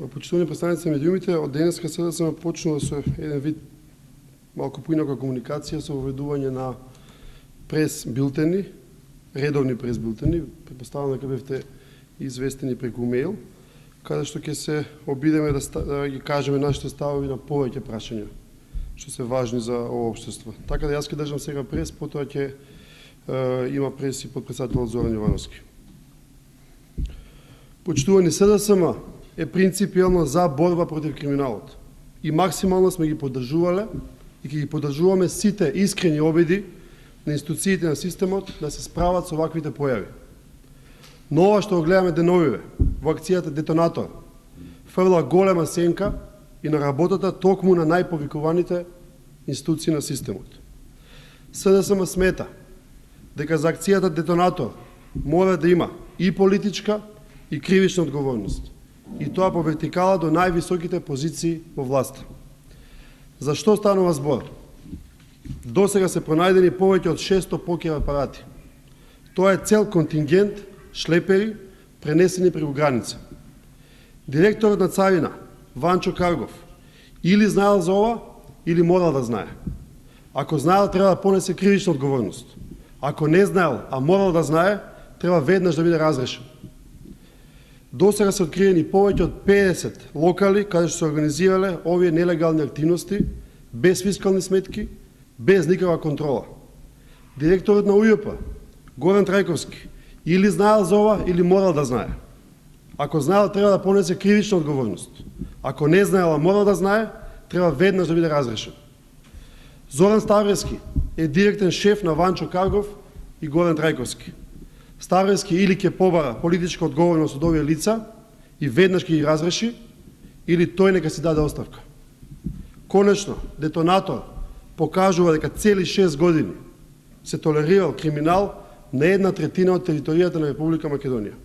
Почитувани представници на медиумите, од денеска СДСМ почнува со еден вид малку поинака комуникација со воведување на прес-билтени, редовни прес-билтени, претпоставам дека бевте известени преку мејл, каде што ќе се обидеме да ги кажеме нашите ставови на повеќе прашања, што се важни за ова општество. Така да јас ќе држам сега прес, потоа ќе има прес и подпредседателот Зоран Јовановски. Почитувани, СДСМ е принципијално за борба против криминалот. И максимално сме ги поддржувале и ќе ги поддржуваме сите искрени обиди на институциите на системот да се справат со ваквите појави. Но ова што го гледаме деновиве во акцијата Детонатор фрла голема сенка и на работата токму на најповикуваните институции на системот. СДСМ смета дека за акцијата Детонатор мора да има и политичка и кривична одговорност. И тоа по вертикала до највисоките позиции во власта. За што станува збор? До сега се пронајдени повеќе од 600 покер апарати. Тоа е цел контингент шлепери пренесени преку граница. Директорот на Царина, Ванчо Каргов, или знаел за ова, или морал да знае. Ако знаел, треба да понесе кривична одговорност. Ако не знаел, а морал да знае, треба веднаш да биде разрешен. До сега се откриени повеќе од 50 локали каде што се организирале овие нелегални активности, без фискални сметки, без никаква контрола. Директорот на УЈП, Горан Трајковски, или знаел за ова, или морал да знае. Ако знаел, треба да понесе кривична одговорност. Ако не знаел, а морал да знае, треба веднаш да биде разрешен. Зоран Ставрески е директен шеф на Ванчо Каргов и Горан Трајковски. Ставрески или ќе побара политичка одговорност од овие лица и веднаш ќе ги разреши, или тој нека си даде оставка. Конечно, Детонатор покажува дека цели 6 години се толерирал криминал на 1/3 од територијата на Република Македонија.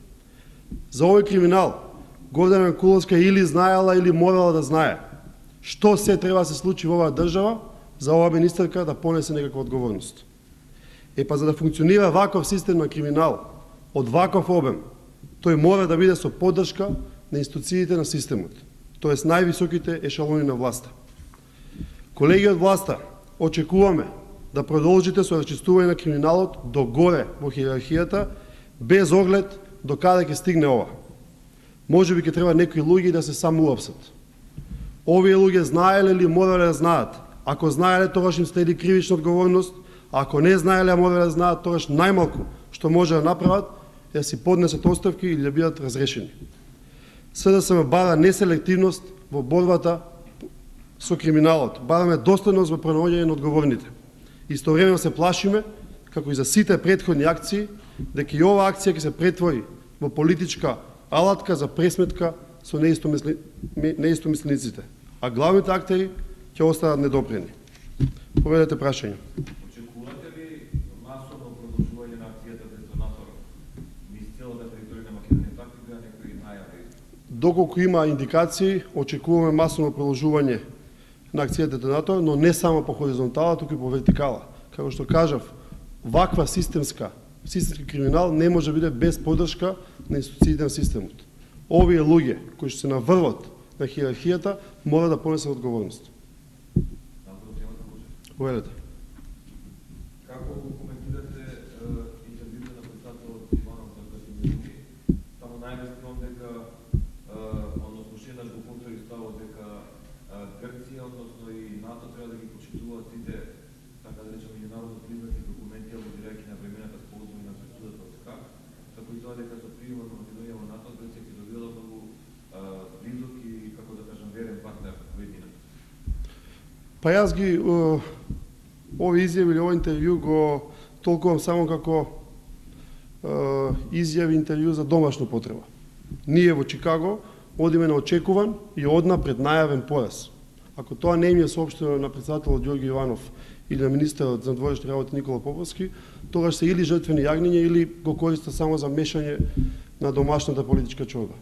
За овој криминал Гордана Куловска или знаела или морала да знае што се треба да се случи во оваа држава за оваа министерка да понесе некаква одговорност. Па за да функционира ваков систем на криминал, од ваков обем, тој мора да биде со поддршка на институциите на системот, тоест највисоките ешалони на власта. Колеги од власта, очекуваме да продолжите со расчистување на криминалот до горе во хиерархијата, без оглед до каде ќе стигне ова. Можеби ќе треба некои луѓе да се самоуапсат. Овие луѓе знаеле или морале да знаат? Ако знаеле, тогаш им следи кривична одговорност. Ако не знаеле, а морале да знаат, тогаш најмалку што може да направат е да си поднесат оставки или да бидат разрешени. СДСМ бара неселективност во борбата со криминалот. Бараме достојност во пронаоѓање на одговорните. Истовремено се плашиме, како и за сите претходни акции, дека и ова акција ќе се претвори во политичка алатка за пресметка со неистомислениците, а главните актери ќе останат недопрени. Поведете прашање. Очекувате ли масовно продолжување на акцијата Детонатор низ целата територија на Македонија? Такви беа некои најави? Доколку има индикации, очекуваме масовно продолжување на акцијата Детонатор, но не само по хоризонтала, туку и по вертикала. Како што кажав, ваква системски криминал не може да биде без поддршка на институциите на системот. Овие луѓе кои што се на врвот на хиерархијата мора да понесат одговорност. Поведете. Како коментирате интервјуто на председателот Иванов на Катимируки? Таму најмеси он дека, односно шеднаш го повтори ставот дека Грција, односно и НАТО треба да ги почитуваат сите, така да речем, меѓународно признати документи, а возирајќи на времената сползување на пресудата од СК, како и тоа дека со приемот на Македонија во НАТО, Грција ќе добила многу близок и, како да кажам, верен партнер во едината. Па јас ги овие изјави или овој интервју го толкувам само како изјави интервју за домашна потреба. Ние во Чикаго одиме на очекуван и однапред најавен пораз. Ако тоа не им е соопштено на председателот Ѓорѓе Иванов или на министерот за надворешни работи Никола Поповски, тогаш се или жртвени јагниња или го користат само за мешање на домашната политичка чорба.